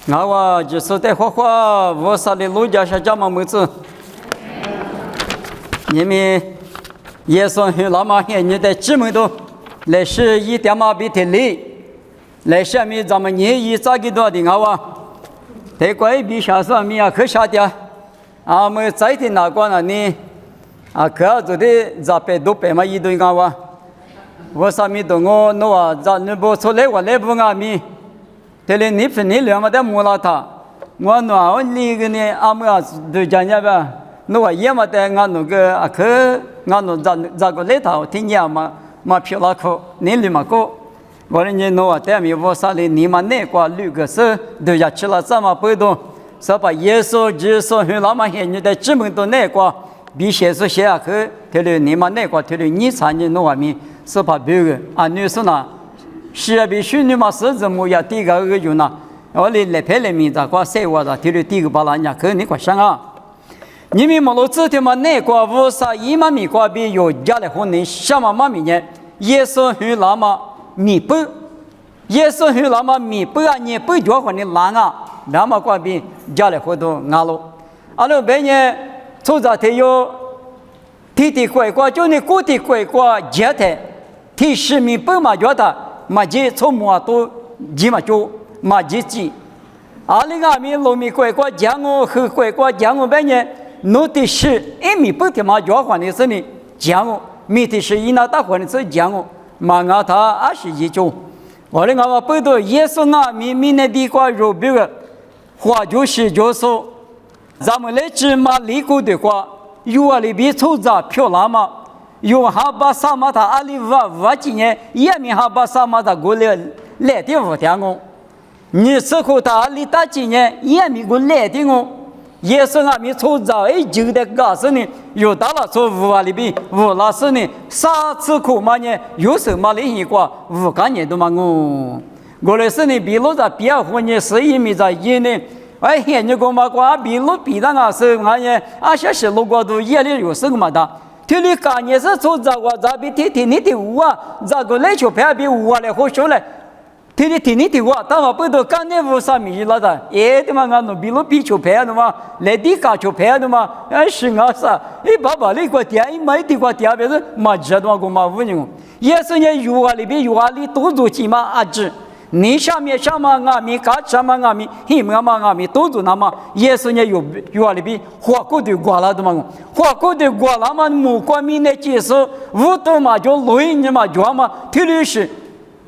我就是在花花我啥的路家下家嘛么子，你们也算是那么些你的知名度，来是一点嘛比特里，来下面咱们年一咋个多的在怪比下算米可下的，们在的那个呢，可做的咋百多百嘛一堆我啥米都我那咋你不出来我来不米。这里你分你两么的木拉他，我那我那个呢，们都讲呀吧，我也么的俺那个可俺那咋个来头听见嘛漂拉口，你里嘛个，我人家那的米我啥哩你嘛那个绿个是都要吃了这么不多，是把耶稣基督和那么些你的知名度那个，比耶稣写去，这里你嘛那个，这里你参见那米是把别个你说呢？是比虚拟嘛是怎么样？第一个就那，我哋来拍来面咋个生活的，第二个把人家可你快想你们马路子的嘛那个无啥一嘛米个比有家的婚礼什么嘛米呢？耶稣和那么米不，耶稣和那么米不你不叫婚礼难那么个比家的活动难咯。那别人出在他有提怪个，就你固定怪个节的，提市民不嘛觉得。嘛这从木都几嘛就嘛这几，另外面农民怪个讲我和怪个讲我半年，弄的是米不的嘛交换的是呢讲我，米的是一那大换的是讲我，嘛他21种，我的不多耶稣米那地瓜肉别个，话就是说，咱们来芝麻里头的话，有里边出杂漂亮嘛。有哈巴萨马塔阿里瓦几年，也没哈巴萨马塔过来的五天哦。你此后他阿里大几年，也没过来的哦。也是没出早就的告诉你，有到了做五里边，五老师呢，啥次苦嘛呢？有什么的一个五个年都嘛我来是呢，比如在别户呢，是因为在一呢。现你讲嘛，比如比那是呢，小时路过都夜里有什么的。这里干也是做这个，这比天你的这个来就拍比来好说嘞。天你的但我不都干那啥米了的？的嘛，俺比如比就拍的嘛，来地干就拍的嘛，是啥？爸爸那个店，买的个店别是嘛知道个嘛无人，也是呢里边里都做起嘛子。你下面米干什么米，米都做那么，也是呢有里边花过的瓜了的嘛，花过的瓜了嘛，木瓜米呢接受，五多嘛就累你嘛就嘛，特别是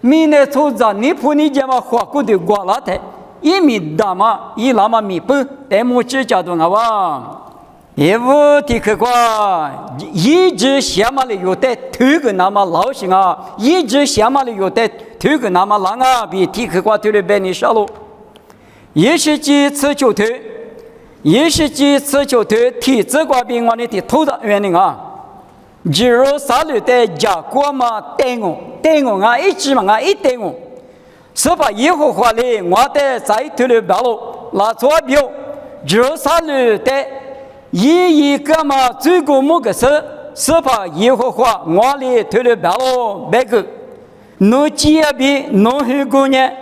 米呢做着你不你家嘛花过的瓜了的，一米大嘛，一那么米不，但木指甲都也无的可挂，一直想嘛里有的头个那么老型一直想嘛里有的头个那么狼比体可挂头的百你少了。也是几次就头，也是几次就头，体质挂比我的头的原因只有啥路的家国嘛带我一直嘛一带我，是把以后话里我的在头的白路拿左表，只有啥路的。一个嘛，最高某个是把以后话，我里推了白了白个，侬几比侬很过年，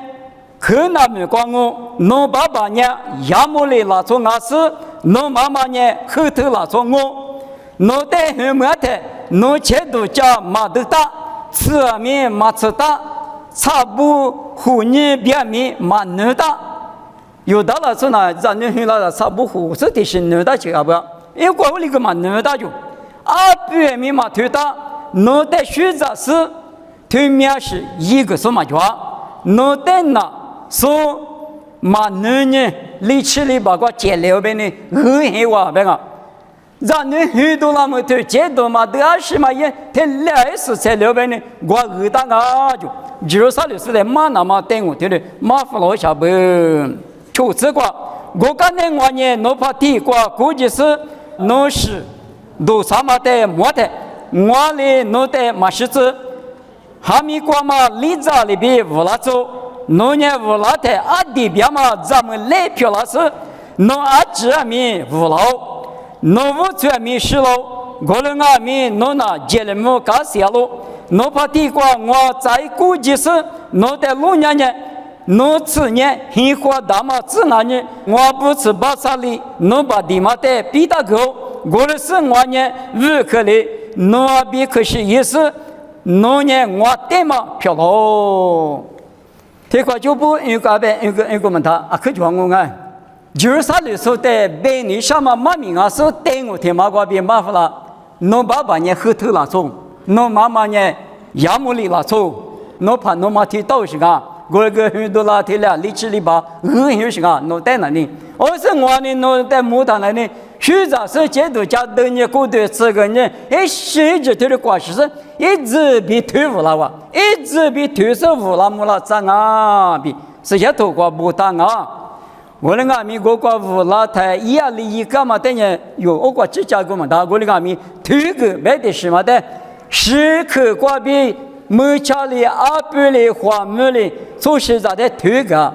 可那没光我，侬爸爸呢，要么里拉错我是，侬妈妈呢，后头拉错我，侬带很没的，侬前头家马都大，吃面马吃大，差不胡你边面马能大。有的了，是呢，咱们那差不多是的是能打起不？因为我那个嘛能打就，别人嘛推打，能打选择是推面是一个什么叫？能打那说嘛能呢？力气里把个接了呗呢，很黑哇呗个。咱们很多那么推接到嘛，都是嘛也他来是才了呗呢，我打就啥的是在马那么等我对的，马不老下不。就这个，我刚才我呢，哪怕地瓜估计是哪是都什么的没的，我哩哪的没事子，哈密瓜嘛，里子里边无拉走，哪呢无拉的，地边嘛，咱们来票了是，哪这面无老，哪无这面是喽，我了那面哪那接了么搞笑喽，哪怕地瓜我在估计是哪的路呢？侬此年黑花大马自然呢，我不吃巴萨里，侬把地马带比大狗，我的是我呢无可里，侬比可是意思，侬呢我带嘛漂喽。这块就不一个呗，一个问他啊，可就我啊，就是啥的时候在白你什么马名啊，是带我天马瓜边麻烦了，侬爸爸呢后头拉走，侬妈妈呢亚木里拉走，侬怕侬妈提到时间。我个很多拉提了，力气里把很有时间，侬在哪里？我是我呢，侬在木头那里，实际是阶段加多年过对这个人，实际头的关系是一直比退伍了哇，一直比退是伍了木了咋啊？比是些头瓜不当啊！我的阿米我瓜伍了台压力一干嘛等于有我瓜只加个嘛，但我的阿米退个没得什么的，时刻瓜比。没家里阿伯里花木里做事在的推个，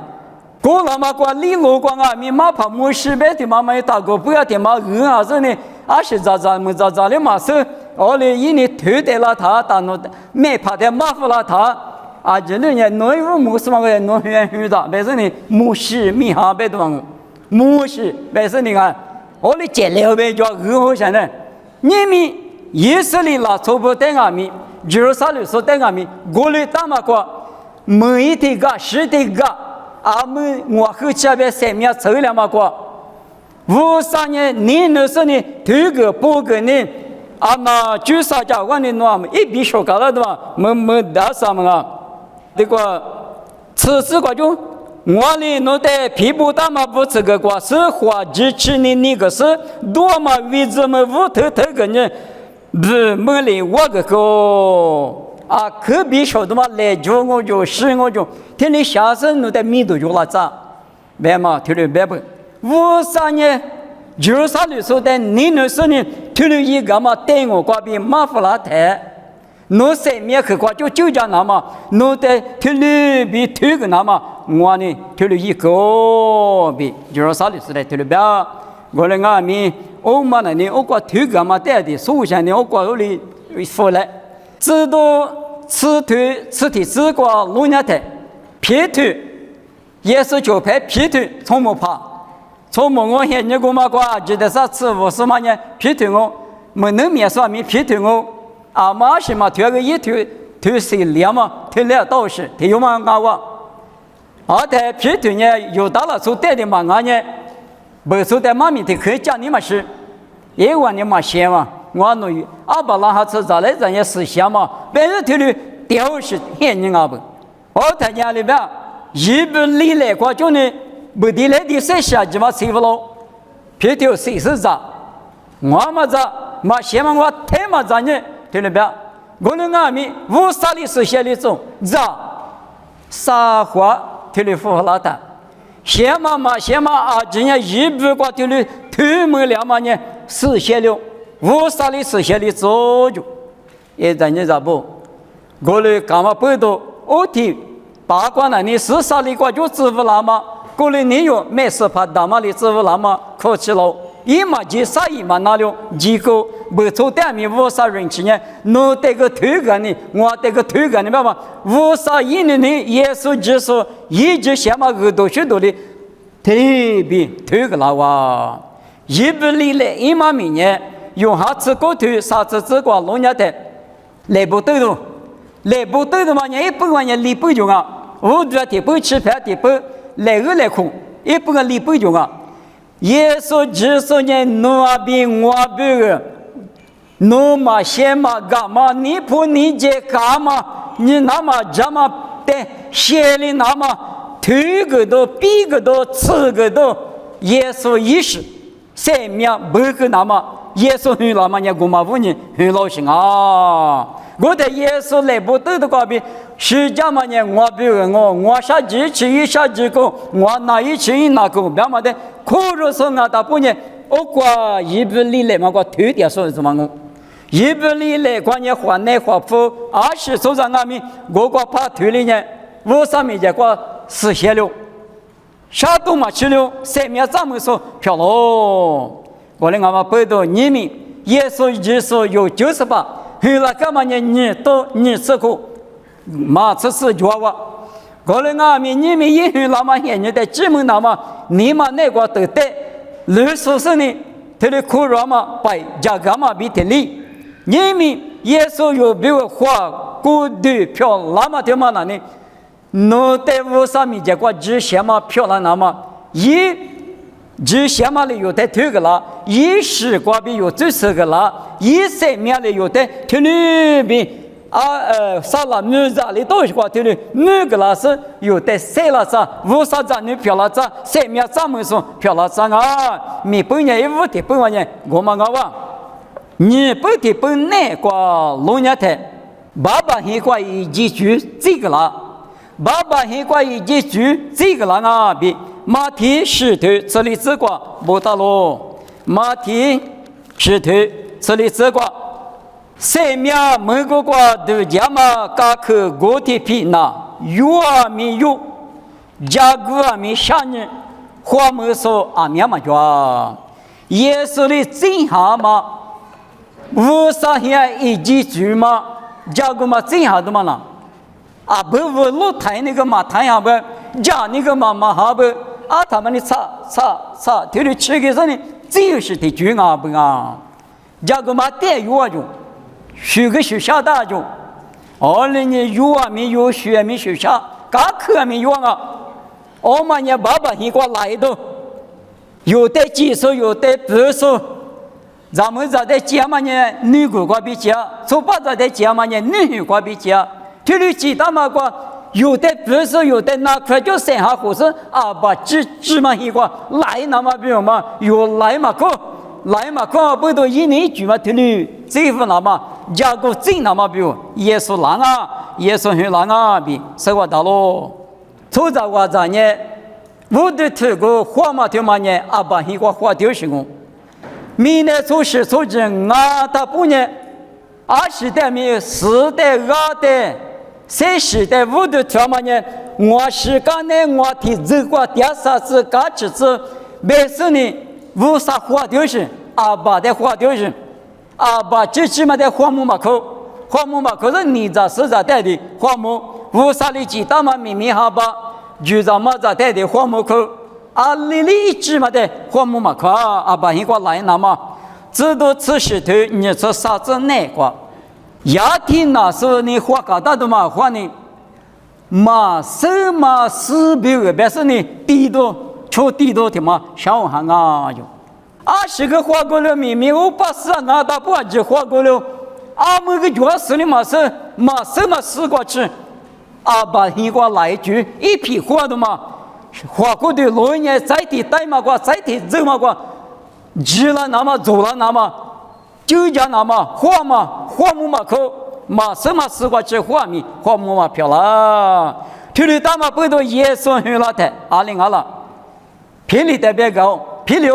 过了嘛过里路光啊，你马怕没事呗的妈妈也打过，不要的嘛啊子呢，啊是咋没咋的嘛是，我哩一年推得了他，但侬没怕的麻烦了他，啊这里呢农业没什么个农园园长，但是呢没事米哈别的嘛，没事，但是你看，我哩接了呗叫好些呢，你们也是哩拉错不得阿米。就是啥了？说等阿米，我哩打嘛过，每一天个十天个，阿们我后下边三面走了嘛过，53年你那时呢，头个半个呢，阿那就啥家伙呢？侬一笔说搞了对吧？没打啥么啊？这个此次个就我哩侬在皮肤打嘛不这个过，是花支持你那个是多么位置么无头个呢？不，没来我个啊，可别说的嘛，来就我就，是我就，听你下身侬在米都就拉咋，别嘛，听你别不，53年，93的时候在你那时呢，听你一个嘛，带我挂边马夫拉台，侬三面去挂就讲那么，侬在听你比推个那么，我呢听你一个比93的时候在听你别。我来阿米，我嘛那呢，我挂腿干嘛带的，首先呢，我挂我里出来，知道吃腿吃的只挂龙眼腿，劈腿也是就拍劈腿，从没怕，从没我现你给我嘛挂，记得啥吃50嘛呢？劈腿我没能面说没劈腿我，阿妈是嘛腿个一腿腿是两嘛，腿两倒是，腿有嘛阿我，而且劈腿呢，有大了就带的嘛俺呢。不是在妈咪的可以讲你嘛是，一万你嘛先嘛，我弄阿爸拉哈吃咋来咱也是先嘛，别人头里屌是骗人阿不，我他家里边一不里来过就呢，不地来的谁下去嘛谁不喽，别条谁是咋，我嘛咋嘛先嘛我太嘛咋呢，头里边我那阿咪无啥里是先里种咋，啥话头里符合老大。先嘛，啊！今年一不挂丢了，推门两嘛呢，实现了，无啥的实现的作用。也在你咋不？我来干嘛不多？我听八卦那你是啥的挂就支付了吗？过来你有没事怕大嘛的支付了吗？客气了，一嘛就啥一嘛拿了，几个不做单面无啥人气呢？侬这个推个呢，我这个推个呢，爸爸无啥一年呢？耶稣基督一直想嘛耳朵许多的特别推个了哇！一不离来一嘛明年用下次过推，啥次只管龙家的来不对的，来不对的嘛，你100万年离不就啊？我觉得不吃饭的不来个来空，100个离不就啊？耶稣基督呢，侬阿边我边个，侬嘛先嘛干嘛？你不理解干嘛？你那么这么的写的那么推个都比个都吃个都，耶稣意识三面不个那么耶稣很老嘛，你姑妈妇女很老心啊！我的耶稣来不得的挂边，实际嘛呢，我比如我下几次一下几个，我哪一次一哪个，别嘛的。可如说我大半年，我挂一不里来嘛，我推点说什么我，一不里来关键换来换付，20手上俺们我挂怕推里呢，50米结果实现了，啥都没去了，3面咱们说漂喽，我的俺们背到你们耶稣基督有98，后来干嘛呢？你吃苦，马吃死脚哇。过了阿弥你们因为那么现你的姊妹那么你们那个得的律师是呢他的苦肉嘛白加干嘛比的里你们耶稣有比如话孤独漂那么的嘛那呢no te vô sa mi je kwa ji shama phyo la na ma yi ji shama le yo te thu ga la yi shi kwa bi yo tu se ga la yi se mya le yo te thu ni bi a sa la mu za le to kwa thu ni mu ga la se yo te se la sa vô sa za ni phyo la za se mya za mu so phyo la za nga mi pu nya yi vu ti pu wa nya go ma nga wa ni pu ti pu ne kwa lo nya te ba ba hi kwa yi ji ju zi ga la爸爸很关于结局这个人啊，比马蹄石头这里这个不大咯，马蹄石头这里这个，生命每个个都讲嘛，各个个体皮那有啊没有，家个啊没啥人，话没说啊没嘛讲，耶稣的真下嘛，无啥些一结局嘛，家个嘛真下的嘛啦。啊，不路台那个嘛，台下不，家那个嘛哈不，啊，他们的擦，他的吃个啥呢？只有是的军啊不啊，家个嘛带有啊就，学个学校大就，二零年有啊没有学没学校，嘎课没有啊，我们也爸爸一个来的，有的技术有的不术，咱们在家嘛呢，女个比家，说不在家嘛呢，女个比家。这里记得嘛？个有的不是有的那块就剩下护士啊，把芝麻一个来那么比如嘛，有来嘛个不都一年一句嘛？这里这副那么加个真那么比如耶稣郎啊，耶稣很郎啊，比什么道路？从这个在呢，我的这个花嘛条嘛呢，啊把一个花条是个，明年做事做人啊，他不呢，20代没10代2代。30代5的条嘛呢？我是干呢，我提这个第三次、第四次，没事呢，无啥花丢是，阿爸的花丢是，阿爸这起码的花木嘛口是你这是在带的花木，无啥的鸡蛋嘛，明哈巴，就咱们在带的花木口，阿里起码的花木嘛口，阿爸一个来那么，知道吃石头，你吃啥子那个？亚天那时候你花高大的嘛花呢，嘛什么死别个别是呢地多出地多的嘛小行啊就，20个花过了明明580啊大不就花过了，每个角色的嘛是嘛什么死过去，把一个来一句一批花的嘛，花过的老人在地带嘛过，在地走嘛过，吃了那么走了那么。就讲那么花木嘛口嘛什么时过去花米花木嘛漂了，这里大嘛不都耶稣很老的2022了，霹雳代表高霹雳，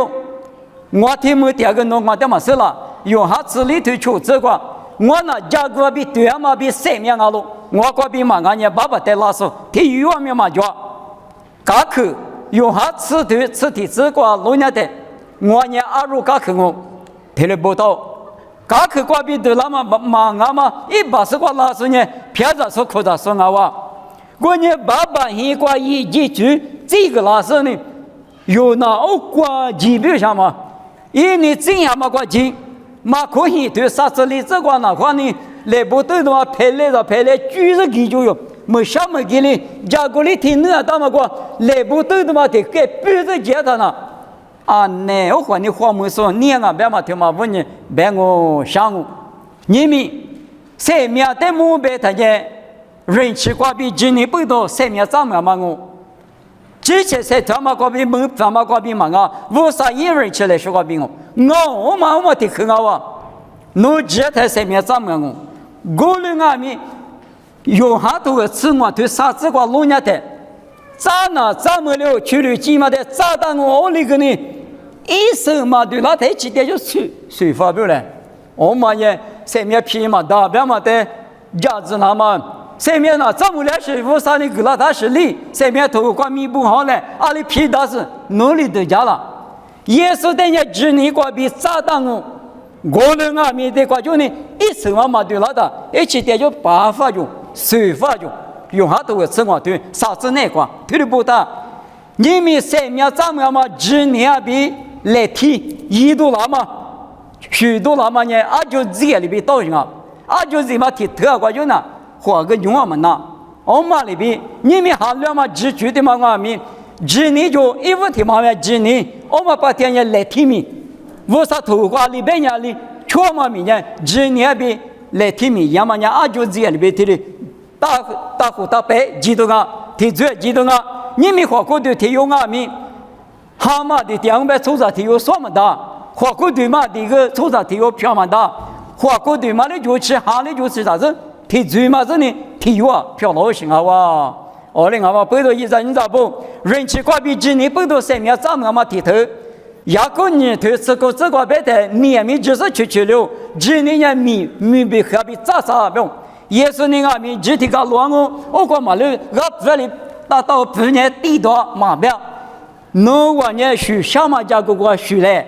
我听没第二个弄我的嘛是了，用下子里头出这个，我那家个比对嘛比3面啊路，我个比嘛俺家爸爸带拉手，体育方面嘛叫，嘎口用下子头吃的这个路年的，我家阿如嘎口我，听了报道。嘎克瓜比的那么忙啊嘛，180个老师呢，偏着说口着说啊哇，我呢爸爸一个一句，这个老师呢，有那瓜级别上嘛，因为这样嘛瓜级，嘛可以对啥子例子瓜那话呢，来不对的话排来，就是给就有，没什么给你，加过你听那大嘛瓜，来不对的话得给别的接他呢。那我和你话没说，你啊别嘛听嘛问你，别我想我，你们生命的目标他家人气瓜比今年不多，生命怎么嘛我，之前是他妈瓜比没他妈瓜比嘛啊，为啥一人气来说瓜比我嘛的很好啊，侬这台生命怎么我人啊咪有好多个吃我对啥子瓜弄下的。咋呢？怎么了？去了几嘛的？咋当我那个呢？一手嘛对那台几点就水发表了。我嘛也上面皮嘛大表嘛的架子那么上面呢怎么了？水服啥的给那他是里上面头挂弥补好了，阿里皮大是努力的家了。耶稣等下只你挂比咋当我人啊面对挂就呢一手嘛对那的，一起点就八发就水发就。用哈都个生活对啥子那个对的不大，你们生命怎么样嘛？只年比来提一度了嘛，许多了嘛呢？啊就这里边到上啊就这嘛提特过就那或个用我们那，我们里边你们还了嘛？只觉得嘛我们只年就一五天嘛只年，我们把天也来提米，我啥头瓜里边呀里。全嘛明年只年比来提米样嘛呢？啊就这里边提的大湖大白几多个提最几多个，你们火锅队提有俺们，蛤蟆的两百抽查提有什么大？火锅队嘛这个抽查提有票嘛大？火锅队嘛的就吃，哈的就吃啥子？提最嘛子呢？提有啊票老行啊哇！我嘞俺们背到一张你咋不？人气挂比只年背到三面咱们俺们提头。雅各你对这个白的年米就是去了，只年年米比何必咋啥不？耶稣你阿米只提个乱我过马路，我这里达到半年地多马标，侬我呢许什么家个过许来，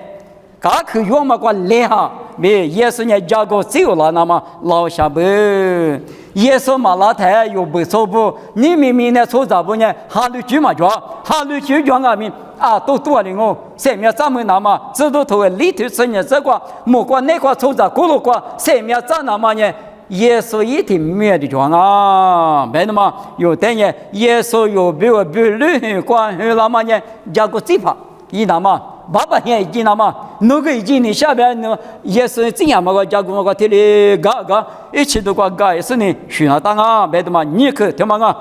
噶可用么过来哈？没耶稣呢家个只有了那么老下不？耶稣马拉台又不错不？你明明呢错咋不呢？哈律句嘛叫哈律句叫阿米。啊，都多了哦！生命咱们那么，这都头里头生日这个，莫管那个抽查过了个，生命咱那么呢？耶稣一定没的装啊，没那么有等于耶稣有比律关于那么呢？加个计划，一那么爸爸也已经那么，那个已经你下边呢，耶稣这样嘛个加个个提里个一起都个也是呢，选了当啊，没得嘛，你可听嘛啊，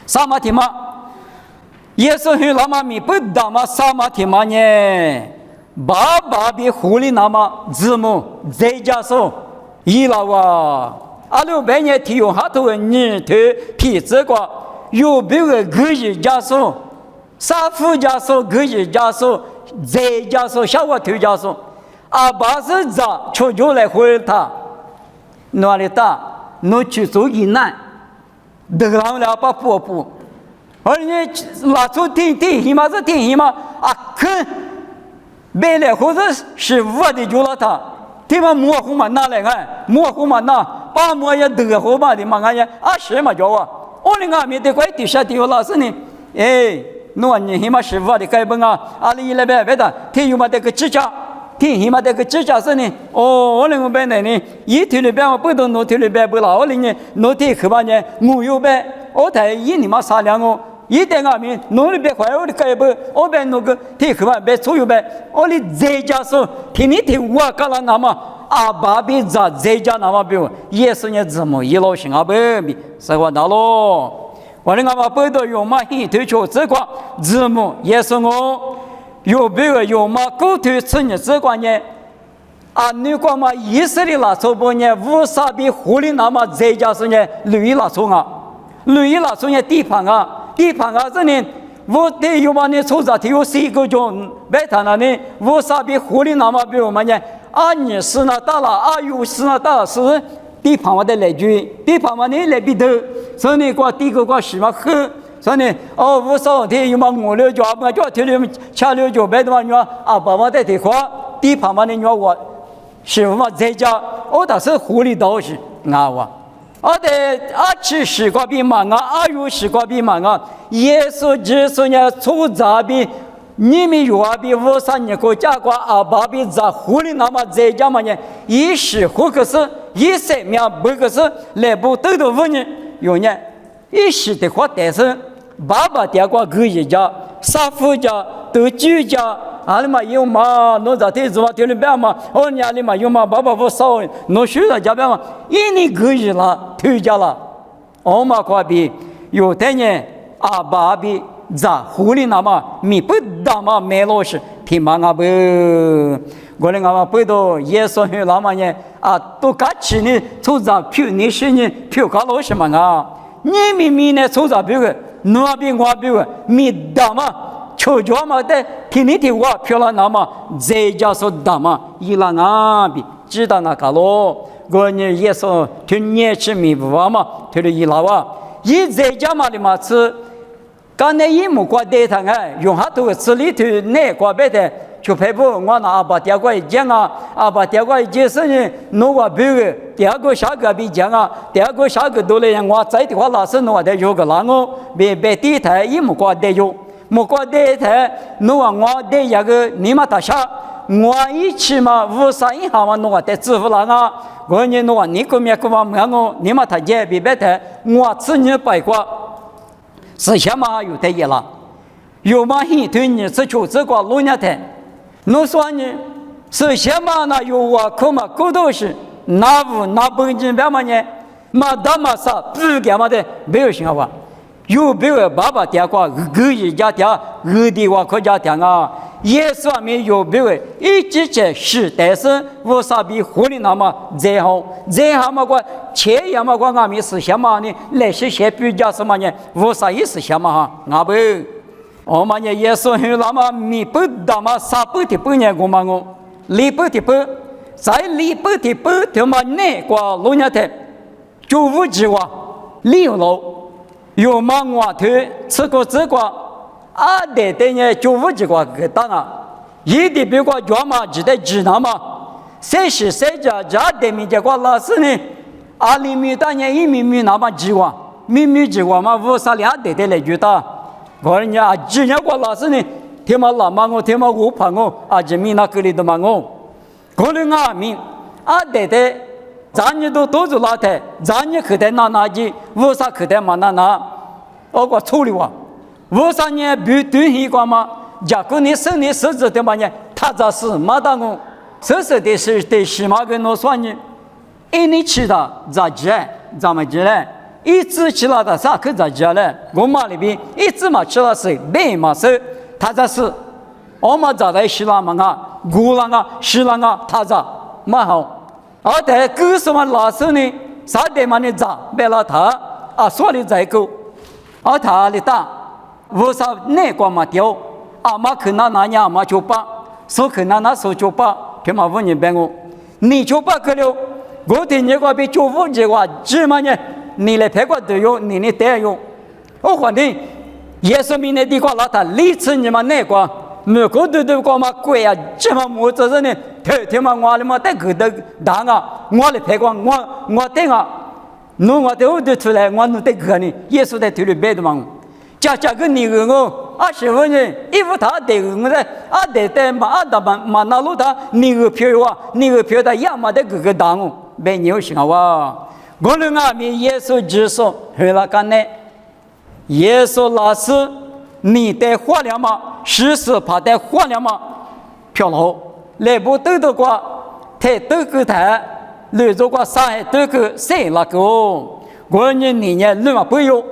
啥嘛听嘛？耶稣去那么米不打嘛啥嘛天嘛呢？爸爸比狐狸那么字母在家说，伊拉哇，阿六百年提用哈头你头皮这个有别个个人家说，啥夫家说个人家说，在家说小我头家说，阿爸是咋出就来回他，哪里打？侬去做一难，得了了把婆婆。而且拉出听什么是听什么啊？看，本来或者是我的就了他，对吧？模糊嘛拿来看，模糊嘛拿，把模也得好嘛的嘛看见啊什么叫啊？我的俺们的怪地下地有老师呢，哎，侬你什么是我的改本啊？阿里那边的，听有嘛这个指甲，听什么这个指甲是呢？哦，我那个边的呢，一天里边我不懂，侬天里边不老，我呢，侬天去吧呢，我有边，我台一你妈商量哦。一点俺们农里边坏我的改不，我边那个听课班别所有边，我的在家说听你听我干了那么阿爸比在家那么比，也是你怎么一老心阿爸比，是我那咯。我的俺们背到用嘛一推出这个字母也是我，有别个用嘛狗腿吃你这个呢，啊你讲嘛以色列那时候呢，乌沙比狐狸那么在家是呢，绿那时候啊，绿那时候呢地方啊。地方啊，这呢，我对有嘛呢，抽查提有4个钟，白谈了呢，我啥比狐狸那么比我们呢？啊，你是那大了，啊，有是那大了，是地方我的来句，地方嘛呢来比头，所以呢，过第一个过什么喝，所以呢，哦，我少天有嘛5、6脚，我叫天里下6脚，白的嘛，你说啊，爸爸在地花，地方嘛呢，你说我是嘛在家，我倒是狐狸倒是啊我。我的阿吃西瓜比忙啊，阿有西瓜比忙啊。耶稣只说呢，出杂比你们有啊比我上你国家过阿爸比杂狐狸那么在家嘛呢？一时或可是，一生命不可是，来不都都问你有呢？一时的话，但是爸爸点过个一家，三夫家都居家。阿里嘛有嘛，侬在天子嘛天里边嘛，我家里嘛有嘛，爸爸不少，侬学在家边嘛，一年可以了，退家了，我嘛kwa比有的呢，阿爸比咋狐狸那么米不大嘛，买老是挺忙啊不，我嘞俺嘛背到耶稣去那么呢，啊都干起呢，抽查票你是呢票搞老什么啊？你明明呢抽查票个，侬比我比个米大嘛。求着嘛的，听你听我漂亮那么，在家说大嘛，伊拉那比知道那个咯，我呢也说听你吃米不完嘛，听了伊拉哇，伊在家嘛的嘛吃，刚才一木瓜带他哎，用下头吃里头那瓜白的，就陪不我那阿爸第二个讲啊，阿爸第二个解释呢，侬话别个第二个下个比讲啊，第二个下个多了我在的话老师侬话得有个那我别地台也没挂得有，没挂地台侬话我得一个你妈大下。我一起嘛，五三一下嘛，侬话得支付了啊！我呢，侬话你个面个嘛，我你嘛他姐别别的，我自己白过，是什么有得意了？有嘛很对你是就这个路年的，侬说呢？是什么呢？有我可嘛，够多是那不那不金别嘛呢？嘛大嘛啥不干嘛的，没有想法。有别个爸爸点过，个一家点，个的话可家点啊。耶稣阿弥有别个一直在是，但是我啥比狐狸那么最好，最好嘛个钱也嘛个阿弥是什么呢？那些些比较什么呢？我啥也是什么哈？阿不，我们呢耶稣很那么弥不达嘛啥不的不呢？我们我离不的不，在离不的不他妈那个路年的，就无计划离了，有嘛我推吃过这个。啊，对对呢，就无这个个当啊，一的别个专嘛，只得知道嘛，谁是谁家对面这个老师呢？啊，里面当年一米米那么计划，米米计划嘛，五三两对对来觉得，我人家只那个老师呢，天嘛老嘛我，天嘛我怕我，啊，这米那个里头嘛我，可能啊米，啊对对，咱你都是老太，咱你可得拿去，五三可得嘛拿，我个处理哇。我三年比对一个嘛，假如你生你狮子的嘛呢，他这是马当公，这是的是的是嘛跟我说呢，一年吃的咋吃？咱们吃嘞，一直吃了的啥可咋吃嘞？我妈里边一直嘛吃了是白嘛是，他这是，我们咋在吃了嘛啊，古了啊，吃了啊，他这蛮好，而且狗什么老师呢？啥的嘛呢咋白了他啊，说的在狗，而他的大。我说那个嘛掉，阿妈去那年阿妈就把，手去那手就把，他妈问你别我，你就把去了，我的那个比就问这个，只嘛呢，你来拍个都有，你得有，我反正也是明年的个老他历次你们那个，每个都个嘛贵啊，这么么子人呢，他妈我的嘛得个的大啊，我来拍个我等啊，侬我都出来，我弄得个呢，也是在头里摆的嘛。家个你个我20分一副他得我在得嘛嘛那路他你个票哇，你个票他也嘛得个当我没牛行哇，我们阿弥耶稣之说回来干呢，耶稣老师你得花了吗？是怕得花了吗？票楼来不都的话，太都个台，来做个上海都个谁那个，我你呢那不有。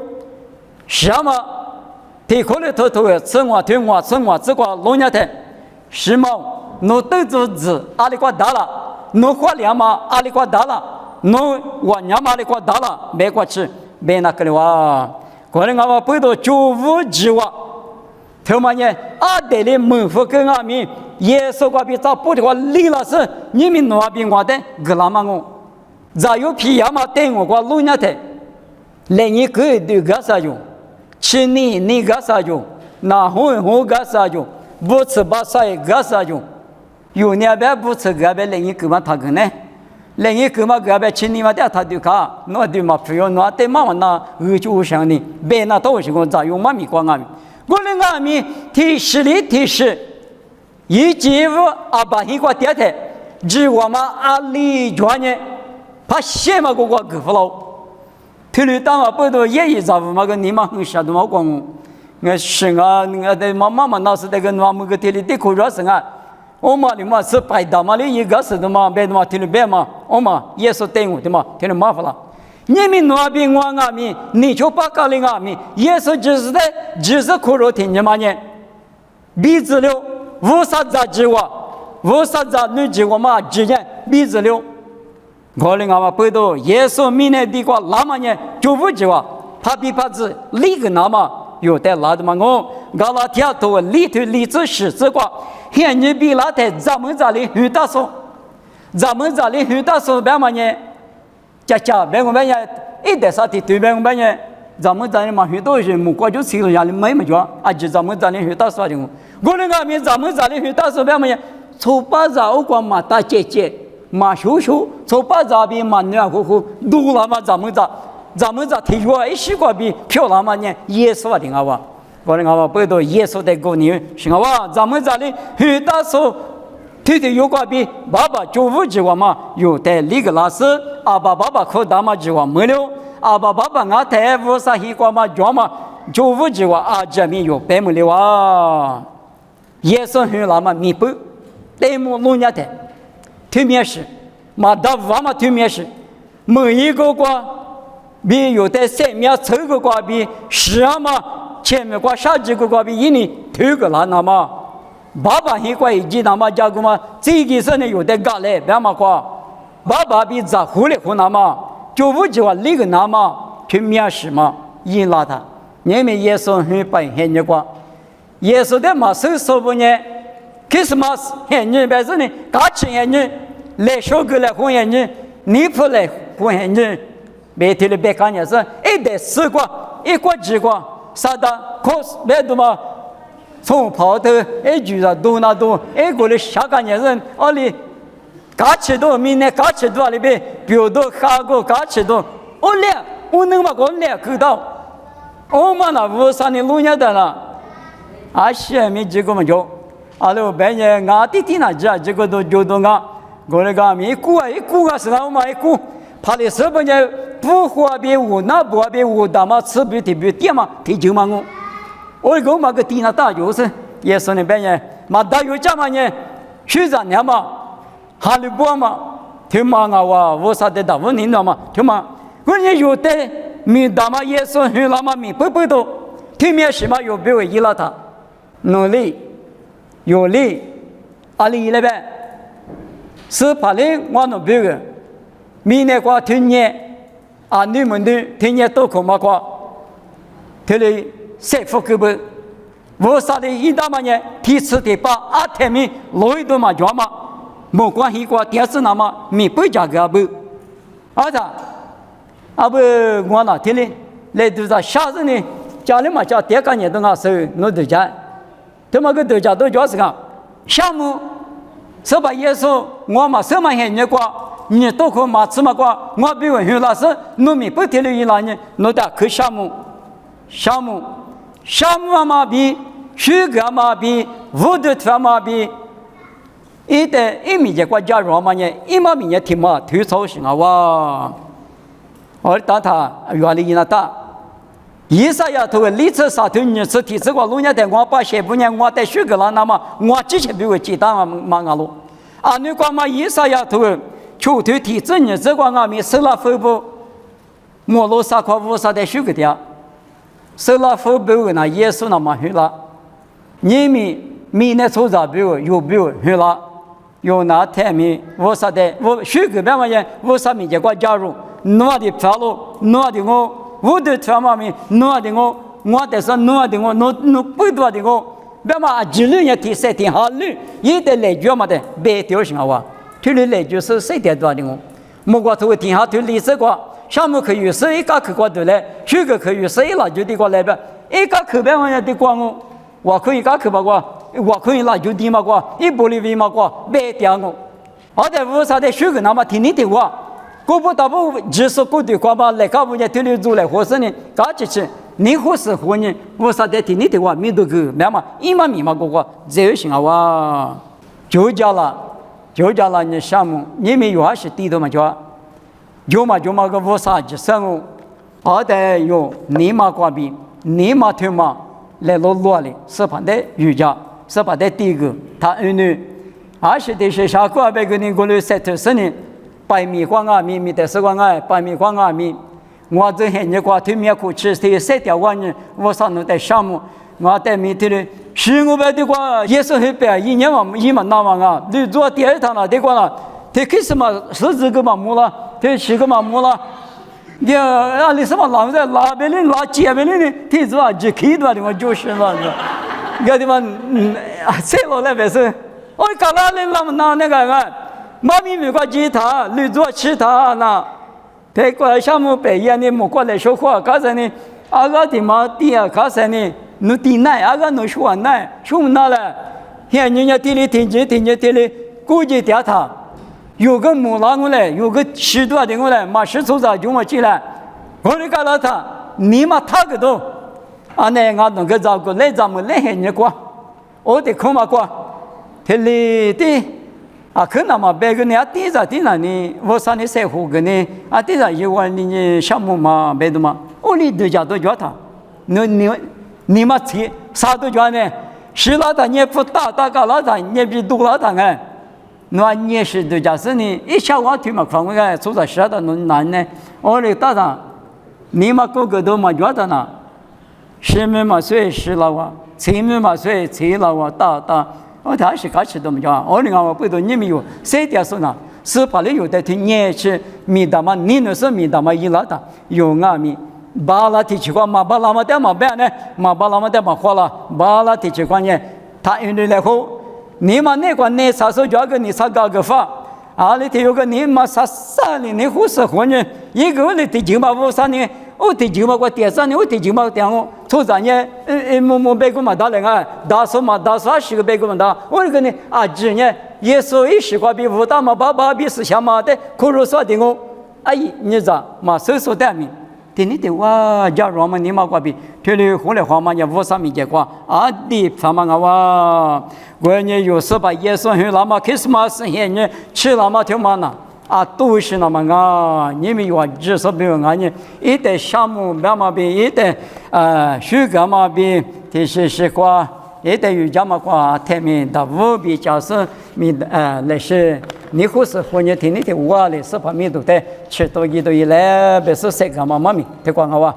什么？提可能偷吃我推我吃我这个老年的，是吗？侬都做子阿里瓜大了，侬花两嘛阿里瓜大了，侬我娘嘛阿里瓜大了，没过去没那个的哇，可能我不到就无计划，他妈呢阿得的门户跟阿弥，耶稣瓜比早不的话离了是，你们那边我的个那么我，咋有皮亚嘛等我个老年的，来你个对个啥用？吃你个啥用？那红个啥用？不吃把啥个啥用？有那边不吃个边，另一个嘛他个呢？另一个嘛个边吃你嘛的他就卡，那对嘛不用那对嘛那就想的，别那东西我咋用嘛米光啊米？我的阿米提示，一节物阿把一个点的，只我嘛阿里专业，怕什么个个不牢。推理当啊，不都也一咋不嘛个你嘛很晓得嘛光，我是啊，我的妈妈那是那个我们个推理的口热是啊，我嘛的嘛是白的嘛的一个是的嘛，别的嘛推理别嘛，我嘛也是对我的嘛，推理麻烦了。你们那边我阿弥，你就把搞的阿弥，也是就是口热听你嘛呢，鼻子流，无啥子计划，无啥子女计划嘛，之间鼻子流。我们阿妈不都耶稣明年的话，那么呢就不计划，怕比怕子立个那么有的那的嘛我，搞了条头立头立子是这个，现你比那台咱们这里很大说，咱们这里很大说别嘛呢，家别个别呢一点啥的对别个别呢，咱们在嘛许多人木瓜就吃了下来没么着，啊就咱们在那许多说的我那个面咱们在那许多说什么呀？从巴扎欧光嘛大姐姐嘛叔叔，从巴扎比嘛娘姑姑多了嘛咱们在体育一西瓜比漂亮嘛呢，耶稣啊听好吧？我那个不都耶稣的过年是吧？咱们在那许多说。天天有瓜比爸爸就五句话嘛，有的那个老师阿爸爸可大嘛句话没了，阿爸俺台五啥西瓜嘛叫嘛就五句话啊，这面有白没了啊，也算很那么弥补，对么农家的，对面是，嘛到娃嘛对面是，每一个瓜比有的三面凑个瓜比十嘛，前面瓜十几个瓜比一年头个那么。爸爸很乖，一那么家个嘛，这个是呢有点高嘞，别嘛夸。爸爸比咱胡嘞胡那么，就五句话那个那么去面试嘛，引拉他。你们耶稣很白很热瓜，耶稣的嘛是说不呢？Christmas 很热，但是呢，假期很热，来小个来混很热，你不来混很热，白天的白干也是140瓜，一瓜几瓜，啥的 cost 别多嘛。从跑头句上多那多，过来下个人，哦哩，假期多，明年假期多里边，表多下个假期多，我俩，我能把我俩看到，我们那屋上的路人的了，啊，下面几个嘛就，啊，那白人啊，弟弟那家这个都就都啊，过来个一股啊，是那么一股，怕的是不呢，不花别无那不花别无大嘛，吃不提别点嘛，提就嘛我。我讲嘛个地那大就是也是那边人，嘛大有家嘛呢，学长娘嘛，哈利波嘛，听嘛啊我啥的大问题了嘛，听嘛，我也有的米大嘛也是很那么米不多，听面什么有别为依了他，努力有力，阿里那边是怕嘞我能别个，明年过听年啊你们的听年都可嘛过，听嘞。谁付给不？我啥的一大嘛呢？第四第八阿天米罗伊多嘛叫嘛，没关系过电视那么米不加个不，啊啥？啊不我那天嘞，来都在下子呢，家里嘛叫第二个年都俺收我都家，他妈个都家都叫是个项目，是把耶稣我嘛什么很热过，你都可嘛吃嘛过，我比如说老师，农民不提了一两年，我得去项目嘛比，水果嘛比，五毒菜嘛比，一米的国家人嘛呢，一毛米的天嘛推操行啊哇！我打他原来那打，以上要头历次啥头你是提这个路人的我把些不呢，我在水果了那么我之前比我鸡蛋嘛路，啊你光嘛以上要头，球头提这你这个俺们收了分不，莫罗啥块五啥的水果的。收了分不那耶稣那么去了，你们明年出啥不有不去了，有那天面我啥的我水果边嘛人我啥面结果加入，我的票路我的我的票嘛面我的我的是我的我不多的我，边嘛几年也提三天好绿，一点来句嘛的白条行啊，推理来句是3点多的我，莫过头天下推历史过。项目可以是一个客观的来，水果可以是一拿就的过来呗，一个客观玩意的光我可以个客吧过，我可以拿就的嘛过，一玻璃瓶嘛过，白掉我，好在无啥的水果那么听你的话，过不大不只是过的话嘛，来个物业对你做来合适呢，搞起去，你合适合呢，无啥的听你的话，没得个，明嘛，一嘛密码过这行啊哇，就叫了你项目，你们有还是地头嘛叫。就嘛个无啥子生物，好歹有你嘛瓜比，你嘛推嘛来落的，是怕的瑜伽，是怕的第一个，他儿女，而且这些小瓜别个你过来30年，100米光啊米的10光啊，100米光啊米，我这些年瓜推面苦吃的3条万人，我上头在项目，我在米头里，1500的瓜也是很白，一年嘛那么啊，你做第2趟了，这个了，这开始嘛10个嘛没了。这7个嘛没了，你啊你什么浪在拉边的拉街边的，提子啊就开多的我就是了，个地方塞落来不是，我搞了那个，妈咪没个吉他，你做其他那，别过项目北演的没过来说话，刚才呢阿个的嘛地啊，卡塞呢，努地奶，阿个努说奶，说那了，现人家地里停地里，估计掉他，有个木狼过来，有个10多的过来，马10头子就我进来，我哩干了他，你嘛他个都，啊那俺弄个照顾来咱们来现人过，我得看嘛过，这里的。啊，可能嘛，别个你啊，地上呢，我上你晒胡个呢，啊，地上一碗你项目嘛，别的嘛，我哩都叫都叫他，你嘛提啥都叫呢？是老大你不打个老大，你比多老大哎，那你是都叫是呢？一小碗腿嘛，放个做着10的弄难呢，我哩打上，你嘛个个都嘛叫他呢，10米嘛水10老啊，7米嘛水7老啊，打。我他是开始都没讲，我另外我不懂你们有谁点说呢？是把你有的听你去米大嘛，你那是米大嘛一拉的，有俺米，把拉提起过嘛，把拉嘛点嘛办呢，嘛把拉嘛点嘛花了，把拉提起过呢，他因为来后，你嘛那个你啥时候交给你啥搞个法？啊，你提有个你嘛啥年你胡适婚呢？一个你提起嘛53年。我提起嘛，我第3年我提起嘛，点我初3年，么别个嘛打来啊，打手嘛打20个别个嘛打，我那个呢啊，10年耶稣10块比5大嘛，8比10下嘛的，可如说的我，哎，你咋嘛手手带命，听你的哇，假如嘛你嘛过比，这里后来话嘛也53米结果，啊的他嘛哇，我呢有时把耶稣很那么 Christmas 现呢吃那么条嘛呢。啊，都是那么啊！你们有知识比如俺呢，一代项目别嘛比一代虚个嘛比，这是话一代瑜伽嘛话，他们的无比教授米那是你或是和你听你的话嘞，是把米都得吃多一来，别是谁个嘛嘛米，对光好哇。